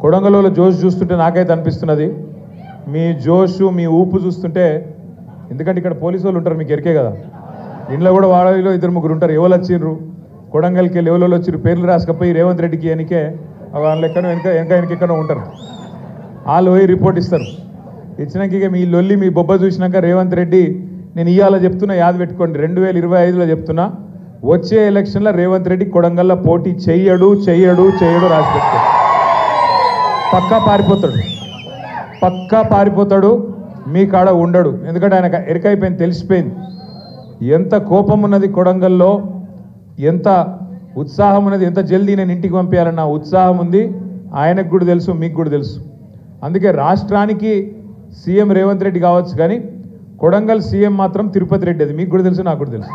కొడంగల్లో జోష్ చూస్తుంటే నాకైతే అనిపిస్తున్నది, మీ జోషు మీ ఊపు చూస్తుంటే, ఎందుకంటే ఇక్కడ పోలీసు వాళ్ళు ఉంటారు, మీకు ఎరికే కదా, ఇంట్లో కూడా వాళ్ళలో 2-3 ఉంటారు. ఎవరు వచ్చిండ్రు కొడంగల్కి వెళ్ళి ఎవరు వచ్చిర్రు పేర్లు రాసుకపోయి రేవంత్ రెడ్డికి ఎనికే వాళ్ళు ఎక్కడో వెనకెక్కడో ఉంటారు. వాళ్ళు పోయి రిపోర్ట్ ఇస్తారు. ఇచ్చినాక ఇక మీ లొల్లి మీ బొబ్బ చూసినాక రేవంత్ రెడ్డి, నేను ఇవాళ చెప్తున్నా, యాద పెట్టుకోండి, 2025లో చెప్తున్నా, వచ్చే ఎలక్షన్లో రేవంత్ రెడ్డి కొడంగల్లో పోటీ చెయ్యడు రాసి పెట్టుకో. పక్కా పారిపోతాడు, మీ కాడ ఉండడు. ఎందుకంటే ఆయన ఎరికైపోయింది, తెలిసిపోయింది ఎంత కోపం ఉన్నది కొడంగల్లో, ఎంత ఉత్సాహం ఉన్నది, ఎంత జల్దీ నేను ఇంటికి పంపించాలన్న ఉత్సాహం ఉంది. ఆయనకు కూడా తెలుసు, మీకు కూడా తెలుసు. అందుకే రాష్ట్రానికి సీఎం రేవంత్ రెడ్డి కావచ్చు, కానీ కొడంగల్ సీఎం మాత్రం తిరుపతి రెడ్డి. అది మీకు కూడా తెలుసు, నాకు కూడా తెలుసు.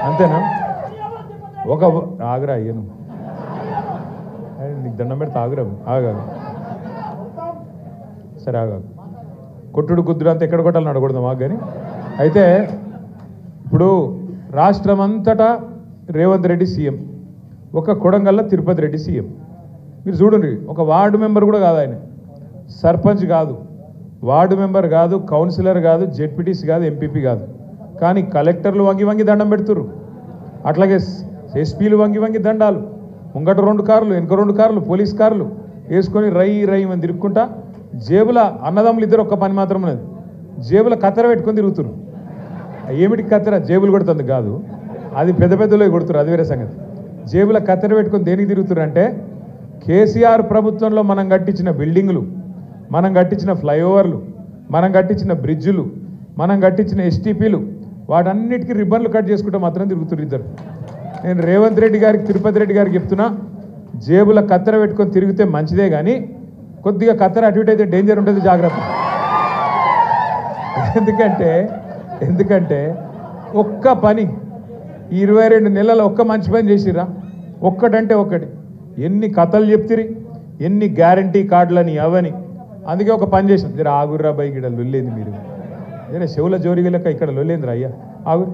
అంతేనా? ఒక ఆగ్రా అయ్యను, నీకు దండం పెడితే ఆగా సరే కొట్టుడు కుద్దురు అంతా ఎక్కడ కొట్టాలని అడగకూడదు మాకు. కానీ అయితే ఇప్పుడు రాష్ట్రం అంతటా రేవంత్ రెడ్డి సీఎం, ఒక కొడంగల్లో తిరుపతి రెడ్డి సీఎం. మీరు చూడండి, ఒక వార్డు మెంబర్ కూడా కాదు ఆయన, సర్పంచ్ కాదు, వార్డు మెంబర్ కాదు, కౌన్సిలర్ కాదు, జెడ్పీటీసీ కాదు, ఎంపీపీ కాదు, కానీ కలెక్టర్లు వంగి దండం పెడుతురు. అట్లాగే ఎస్పీలు వంగి దండాలు, ముంగట 2 కార్లు వెనక 2 కార్లు పోలీస్ కార్లు వేసుకొని రై అని తిరుక్కుంటా, జేబుల అన్నదమ్ములు ఇద్దరు ఒక్క పని మాత్రం ఉన్నది, జేబుల కత్తెర పెట్టుకొని తిరుగుతురు. ఏమిటికి కత్తెర? జేబులు కొడుతుంది కాదు, అది పెద్దలో కొడుతురు, అది వేరే సంగతి. జేబుల కత్తెర పెట్టుకొని దేనికి తిరుగుతురు అంటే, కేసీఆర్ ప్రభుత్వంలో మనం కట్టించిన బిల్డింగులు, మనం కట్టించిన ఫ్లైఓవర్లు, మనం కట్టించిన బ్రిడ్జులు, మనం కట్టించిన ఎస్టీపీలు, వాటన్నిటికీ రిబ్బన్లు కట్ చేసుకుంటే మాత్రం తిరుగుతురు ఇద్దరు. నేను రేవంత్ రెడ్డి గారికి, తిరుపతి రెడ్డి గారికి చెప్తున్నా, జేబుల కత్తెర పెట్టుకొని తిరిగితే మంచిదే, కానీ కొద్దిగా కత్తెర అటు ఇటు అయితే డేంజర్ ఉంటుంది, జాగ్రత్త. ఎందుకంటే ఒక్క పని 22 నెలల ఒక్క మంచి పని చేసిరా, ఒక్కటంటే ఒక్కటి. ఎన్ని కథలు చెప్తిరి, ఎన్ని గ్యారంటీ కార్డులని అవని. అందుకే ఒక పని చేసాం, జర ఆగుర్రా బై, ఇక్కడ లొల్లేంది మీరు, జర చెవుల జోరిగలక ఇక్కడ లొల్లేందిరా అయ్యా, ఆగురు.